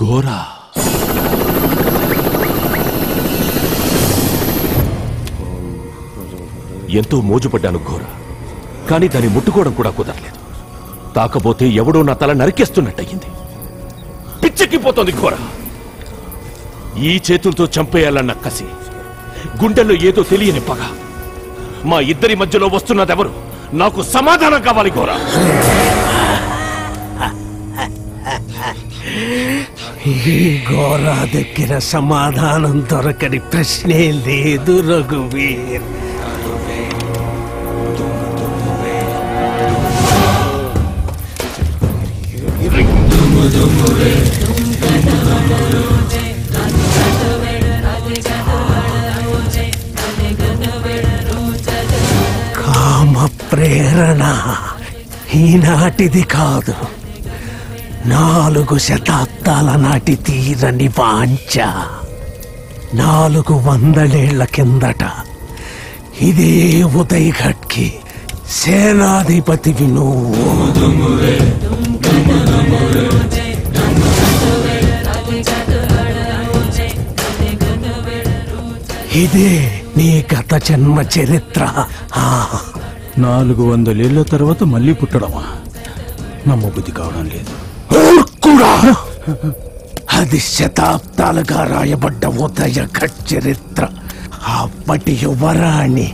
ఘోరా ఎంతో మోజుపడ్డాను ఘోరా, కానీ దాన్ని ముట్టుకోవడం కూడా కుదరలేదు. తాకపోతే ఎవడో నా తల నరికేస్తున్నట్టయింది. పిచ్చెక్కిపోతోంది ఘోరా. ఈ చేతులతో చంపేయాలన్న కసి, గుండెల్లో ఏదో తెలియని పగ. మా ఇద్దరి మధ్యలో వస్తున్నదెవరు? నాకు సమాధానం కావాలి ఘోరా. ఈ ఘోరా దగ్గర సమాధానం దొరకని ప్రశ్నే లేదు రఘువీర్. కామ ప్రేరణ ఈనాటిది కాదు, 4 శతాబ్దాల నాటి తీరని వాంఛ. 400 ఏళ్ల కిందట ఇదే ఉదయఘట్కి సేనాధిపతివి నువ్వు. ఇదే నీ గత జన్మ చరిత్ర. 400 ఏళ్ల తర్వాత మళ్ళీ పుట్టడమా? నమ్మబుద్ధి కావడం లేదు. అది శతాబ్దాలుగా రాయబడ్డ ఉదయఘట్ చరిత్ర. అప్పటి యువరాణి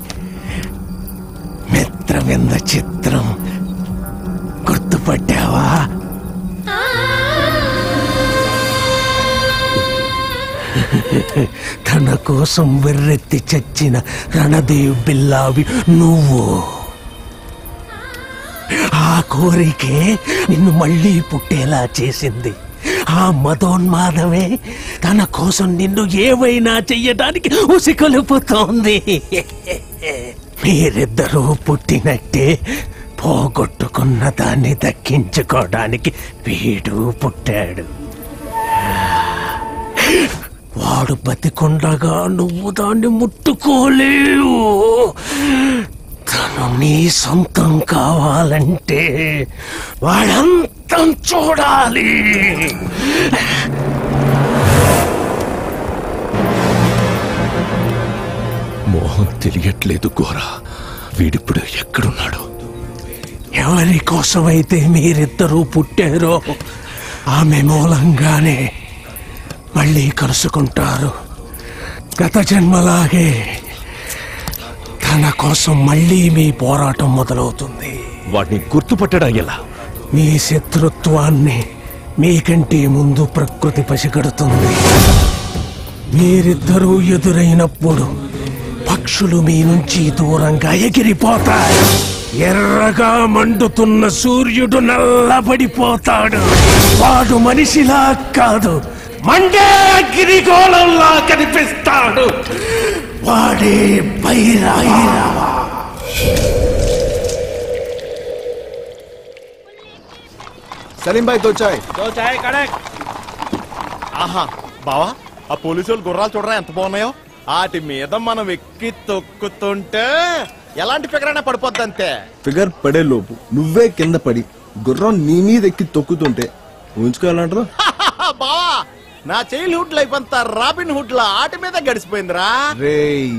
మిత్రవింద చిత్రం గుర్తుపట్టావా? తన కోసం వెర్రెత్తి చచ్చిన రణదేవ్ బిల్లావి నువ్వు. ఆ కోరికే నిన్ను మళ్ళీ పుట్టేలా చేసింది. ఆ మదోన్మాదమే తన కోసం నిన్ను ఏవైనా చెయ్యడానికి ఉసికొలుపుతోంది. మీరిద్దరూ పుట్టినట్టే పోగొట్టుకున్న దాన్ని దక్కించుకోవడానికి వీడు పుట్టాడు. వాడు బతికుండగా నువ్వు దాన్ని ముట్టుకోలేవు. తను నీ సొంతం కావాలంటే వాడంతం చూడాలి. మోహం తెలియట్లేదు ఘోరా. వీడిప్పుడు ఎక్కడున్నాడు? ఎవరి కోసమైతే మీరిద్దరూ పుట్టారో ఆమె మూలంగానే మళ్ళీ కలుసుకుంటారు. గత జన్మలాగే తన కోసం మళ్ళీ మీ పోరాటం మొదలవుతుంది. వాడిని గుర్తుపట్టడం ఎలా? మీ శత్రుత్వాన్ని మీకంటే ముందు ప్రకృతి పసిగడుతుంది. మీరిద్దరూ ఎదురైనప్పుడు పక్షులు మీ నుంచి దూరంగా ఎగిరిపోతాయి. ఎర్రగా మండుతున్న సూర్యుడు నల్లబడిపోతాడు. వాడు మనిషిలా కాదు, మండే గిరిగోళంలా కనిపిస్తాడు. వాడే భైరవ. సలీం భాయ్ దో చాయ్. ఆహా బావా, ఆ పోలీసు వాళ్ళు గుర్రాలు చూడరా ఎంత బాగున్నాయో. వాటి మీద మనం ఎక్కి తొక్కుతుంటే ఎలాంటి ఫిగరైనా పడిపోద్ది అంతే. ఫిగర్ పడే లోపు నువ్వే కింద పడి గుర్రం నీ మీద ఎక్కి తొక్కుతుంటే ఊహించుకోవాలంటారు. బావా, నా చైల్డ్హుడ్ లైఫ్ అంతా రాబిన్ హుడ్ లా ఆట మీద గడిచిపోయిందిరా. రేయ్,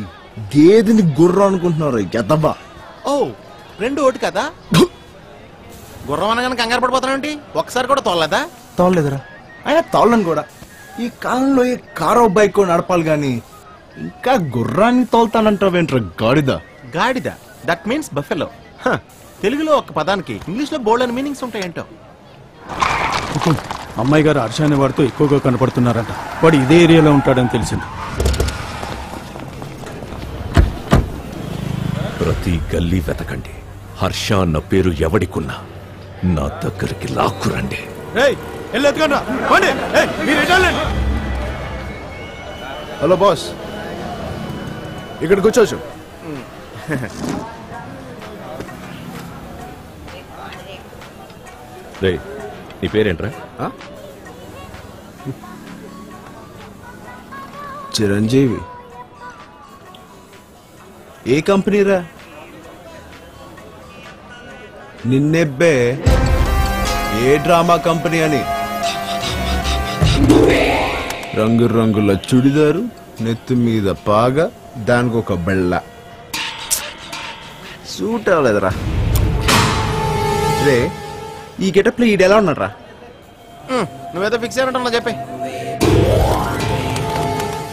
గేదెని గుర్రం అనుకుంటున్నారు ఎదబా. ఓ, 2 ఓటు కదా. గుర్రం అనగానే కంగారు పడిపోతానండి. ఒక్కసారి కూడా తోలలేదా? తోలలేదురా. అయినా తోలను కూడా ఈ కాలంలో ఈ కారో బైక్ నడపాలి గాని ఇంకా గుర్రాన్ని తోలుతానంటావేంట్రా గాడిద. గాడిద, దట్ మీన్స్ బఫెలో. తెలుగులో ఒక పదానికి ఇంగ్లీష్ లో బోల్డ్ అని మీనింగ్స్ ఉంటాయంటో. అమ్మాయి గారు హర్ష అనే వాడితో ఎక్కువగా కనపడుతున్నారంట. వాడు ఇదే ఏరియాలో ఉంటాడని తెలిసింది. ప్రతి గల్లీ వెతకండి. హర్ష అన్న పేరు ఎవడికున్నా నా దగ్గరికి లాక్కురండి. హలో బాస్, ఇక్కడ కూర్చోచ్చు. రే, నీ పేరేంట్రా? చిరంజీవి. ఏ కంపెనీరా? నిన్నెబ్బే ఏ డ్రామా కంపెనీ అని. రంగు రంగుల చుడిదారు, నెత్తి మీద పాగా, దానికి ఒక బెళ్ళ. సూట్ అవ్వలేదురా. రే, ఈ గెటప్ లో ఈడు ఎలా ఉన్నాడు రా? నువ్వేదో ఫిక్స్ అయినట్టు చెప్పే.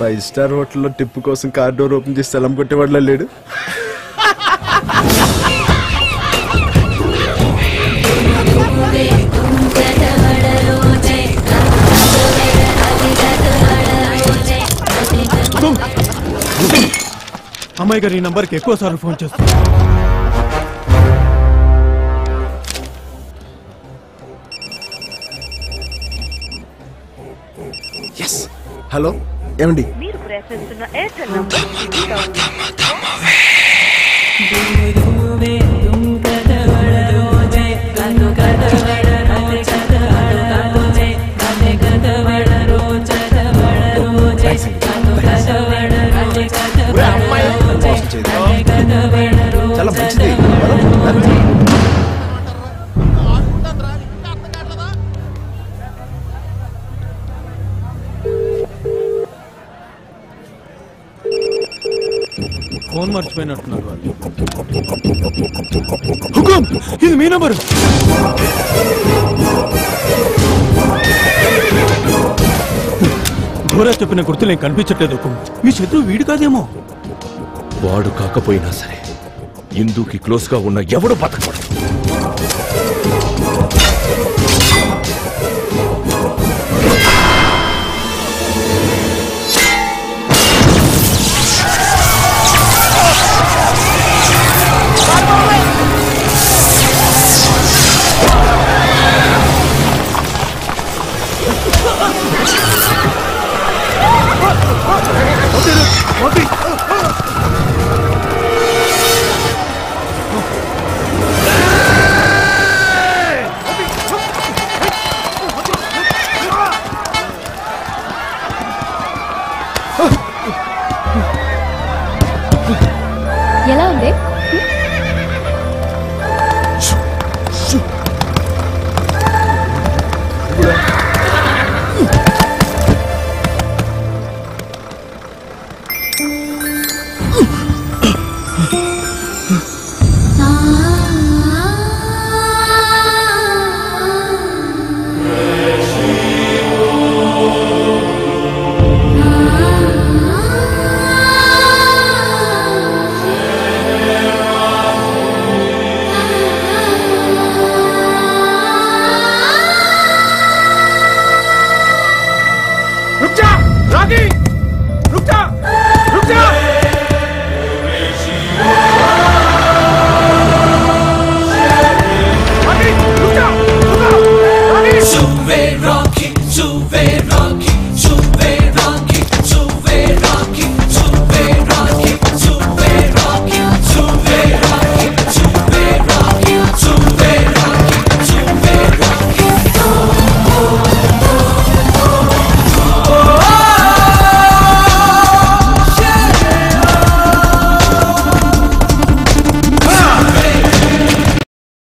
5 స్టార్ హోటల్లో టిప్పు కోసం కార్ డోర్ ఓపెన్ చేసి స్థలం కొట్టేవాళ్ళ లేడు. అమ్మాయి గారు ఈ నంబర్కి ఎక్కువ సార్లు ఫోన్ చేస్తారు. హలో, ఏమండి? మీరు ప్రయత్నిస్తున్న ఎయిర్టెల్ నంబర్ చాలా మంచిది. ఫోన్ మర్చిపోయినట్టున్నారు వాళ్ళు. హుకుం, ఇది మీ నంబరు. ఘోరా చెప్పిన గుర్తులు నేను కనిపించట్లేదు. హుకుం, మీ శత్రువు వీడు కాదేమో. వాడు కాకపోయినా సరే ఇందుకి క్లోజ్ గా ఉన్న ఎవడు బతకూడదు.